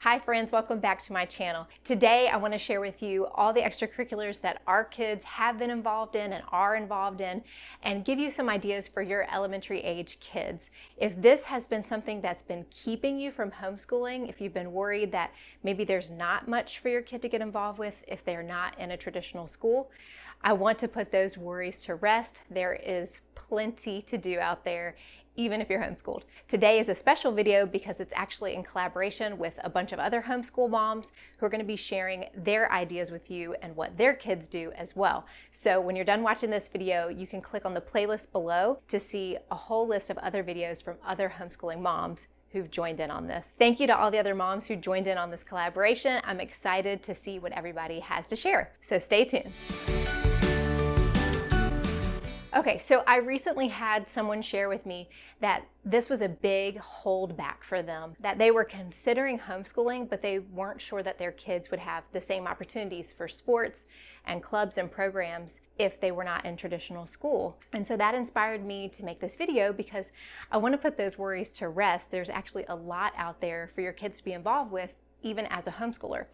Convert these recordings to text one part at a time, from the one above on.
Hi friends, welcome back to my channel. Today I want to share with you all the extracurriculars that our kids have been involved in and are involved in, and give you some ideas for your elementary age kids. If this has been something that's been keeping you from homeschooling, if you've been worried that maybe there's not much for your kid to get involved with if they're not in a traditional school, I want to put those worries to rest. There is plenty to do out there, even if you're homeschooled. Today is a special video because it's actually in collaboration with a bunch of other homeschool moms who are going to be sharing their ideas with you and what their kids do as well. So when you're done watching this video, you can click on the playlist below to see a whole list of other videos from other homeschooling moms who've joined in on this. Thank you to all the other moms who joined in on this collaboration. I'm excited to see what everybody has to share. So stay tuned. Okay, so I recently had someone share with me that this was a big holdback for them, that they were considering homeschooling, but they weren't sure that their kids would have the same opportunities for sports and clubs and programs if they were not in traditional school. And so that inspired me to make this video because I want to put those worries to rest. There's actually a lot out there for your kids to be involved with, even as a homeschooler.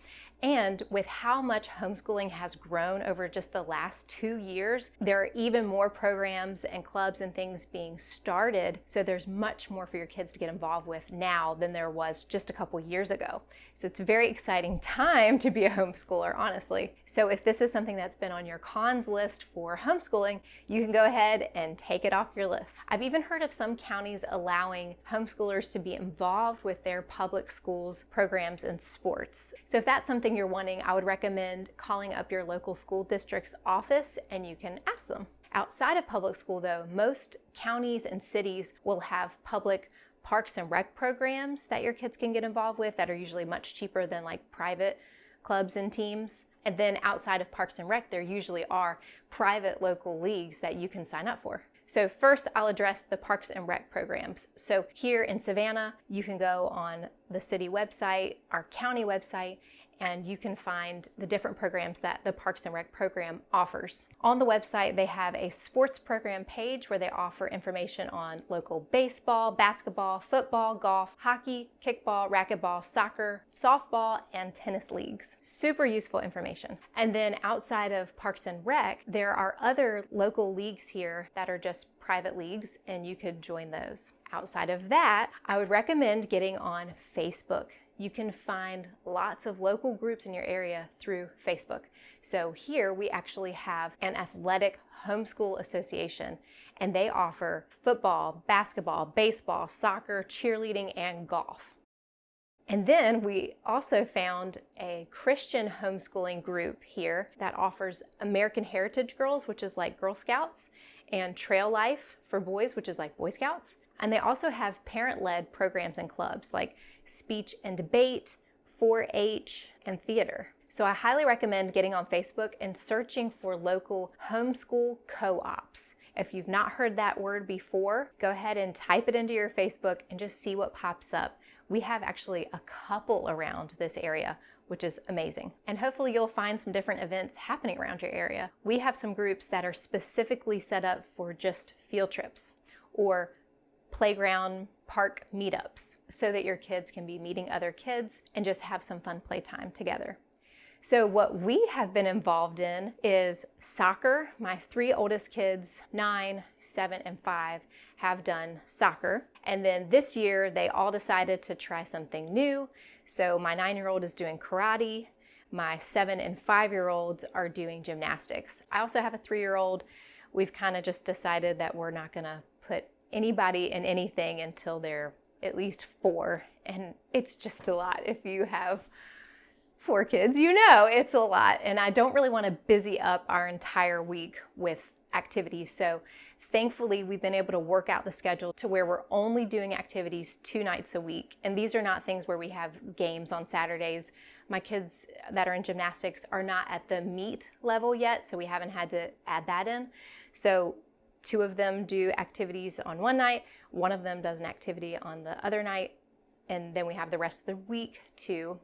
And with how much homeschooling has grown over just the last 2 years, there are even more programs and clubs and things being started. So there's much more for your kids to get involved with now than there was just a couple years ago. So it's a very exciting time to be a homeschooler, honestly. So if this is something that's been on your cons list for homeschooling, you can go ahead and take it off your list. I've even heard of some counties allowing homeschoolers to be involved with their public schools programs and sports. So if that's something you're wanting, I would recommend calling up your local school district's office and you can ask them. Outside of public school though, most counties and cities will have public parks and rec programs that your kids can get involved with that are usually much cheaper than like private clubs and teams. And then outside of parks and rec, there usually are private local leagues that you can sign up for. So first, I'll address the Parks and Rec programs. So here in Savannah, you can go on the city website, our county website, and you can find the different programs that the Parks and Rec program offers. On the website, they have a sports program page where they offer information on local baseball, basketball, football, golf, hockey, kickball, racquetball, soccer, softball, and tennis leagues. Super useful information. And then outside of Parks and Rec, there are other local leagues here that are just private leagues, and you could join those. Outside of that, I would recommend getting on Facebook. You can find lots of local groups in your area through Facebook. So here we actually have an athletic homeschool association, and they offer football, basketball, baseball, soccer, cheerleading, and golf. And then we also found a Christian homeschooling group here that offers American Heritage Girls, which is like Girl Scouts, and Trail Life for boys, which is like Boy Scouts. And they also have parent-led programs and clubs like speech and debate, 4-H, and theater. So I highly recommend getting on Facebook and searching for local homeschool co-ops. If you've not heard that word before, go ahead and type it into your Facebook and just see what pops up. We have actually a couple around this area, which is amazing. And hopefully you'll find some different events happening around your area. We have some groups that are specifically set up for just field trips or playground park meetups so that your kids can be meeting other kids and just have some fun playtime together. So what we have been involved in is soccer. My 3 oldest kids, 9, 7, and 5, have done soccer. And then this year they all decided to try something new. So my 9-year-old is doing karate. My 7 and 5-year-olds are doing gymnastics. I also have a 3-year-old. We've kind of just decided that we're not gonna put anybody in anything until they're at least 4. And it's just a lot. If you have 4 kids, you know it's a lot. And I don't really want to busy up our entire week with activities. So thankfully, we've been able to work out the schedule to where we're only doing activities 2 nights a week. And these are not things where we have games on Saturdays. My kids that are in gymnastics are not at the meet level yet, so we haven't had to add that in. So 2 of them do activities on one night, 1 of them does an activity on the other night, and then we have the rest of the week to,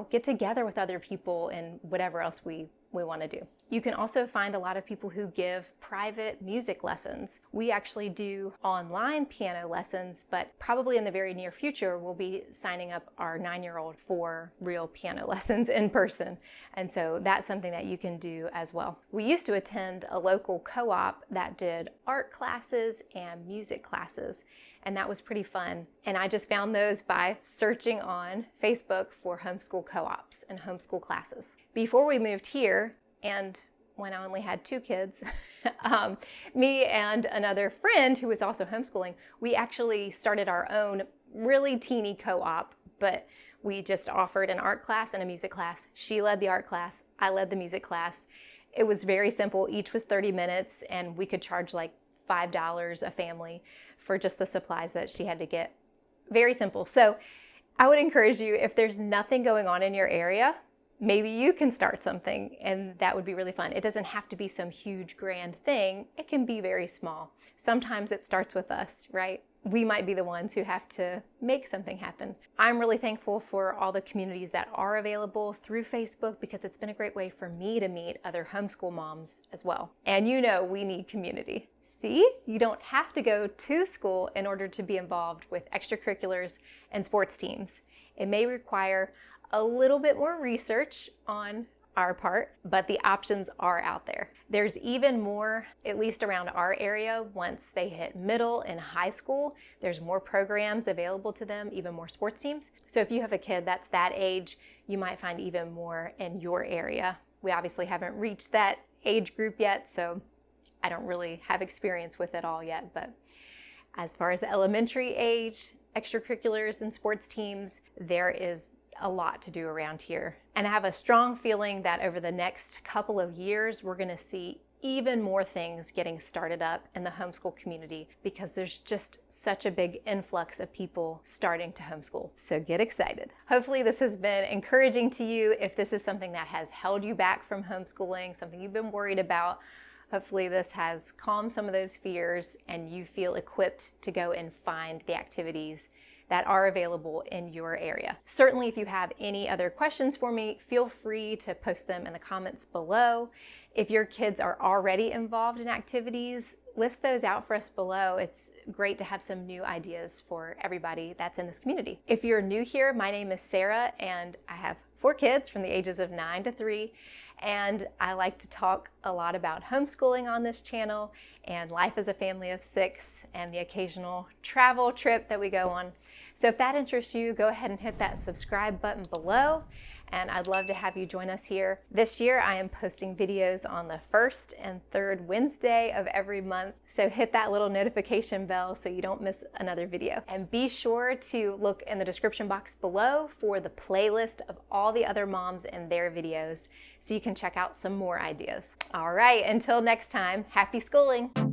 get together with other people and whatever else we we want to do. You can also find a lot of people who give private music lessons. We actually do online piano lessons, but probably in the very near future, we'll be signing up our 9-year-old for real piano lessons in person. And so that's something that you can do as well. We used to attend a local co-op that did art classes and music classes, and that was pretty fun. And I just found those by searching on Facebook for homeschool co-ops and homeschool classes. Before we moved here, and when I only had 2 kids, me and another friend who was also homeschooling, we actually started our own really teeny co-op, but we just offered an art class and a music class. She led the art class, I led the music class. It was very simple. Each was 30 minutes, and we could charge like $5 a family for just the supplies that she had to get. Very simple. So I would encourage you, if there's nothing going on in your area, maybe you can start something, and that would be really fun. It doesn't have to be some huge grand thing. It can be very small. Sometimes it starts with us, right? We might be the ones who have to make something happen. I'm really thankful for all the communities that are available through Facebook, because it's been a great way for me to meet other homeschool moms as well. And you know, we need community. See, you don't have to go to school in order to be involved with extracurriculars and sports teams. It may require a little bit more research on our part, but the options are out there. There's even more, at least around our area, once they hit middle and high school, there's more programs available to them, even more sports teams. So if you have a kid that's that age, you might find even more in your area. We obviously haven't reached that age group yet, so I don't really have experience with it all yet, but as far as the elementary age, extracurriculars and sports teams, there is a lot to do around here. And I have a strong feeling that over the next couple of years, we're going to see even more things getting started up in the homeschool community, because there's just such a big influx of people starting to homeschool. So get excited. Hopefully this has been encouraging to you. If this is something that has held you back from homeschooling, something you've been worried about, hopefully this has calmed some of those fears and you feel equipped to go and find the activities that are available in your area. Certainly, if you have any other questions for me, feel free to post them in the comments below. If your kids are already involved in activities, list those out for us below. It's great to have some new ideas for everybody that's in this community. If you're new here, my name is Sarah, and I have 4 kids from the ages of 9 to 3. And I like to talk a lot about homeschooling on this channel, and life as a family of 6, and the occasional travel trip that we go on. So if that interests you, go ahead and hit that subscribe button below, and I'd love to have you join us here. This year I am posting videos on the 1st and 3rd Wednesday of every month, so hit that little notification bell so you don't miss another video. And be sure to look in the description box below for the playlist of all the other moms and their videos, so you can check out some more ideas. All right, until next time, happy schooling!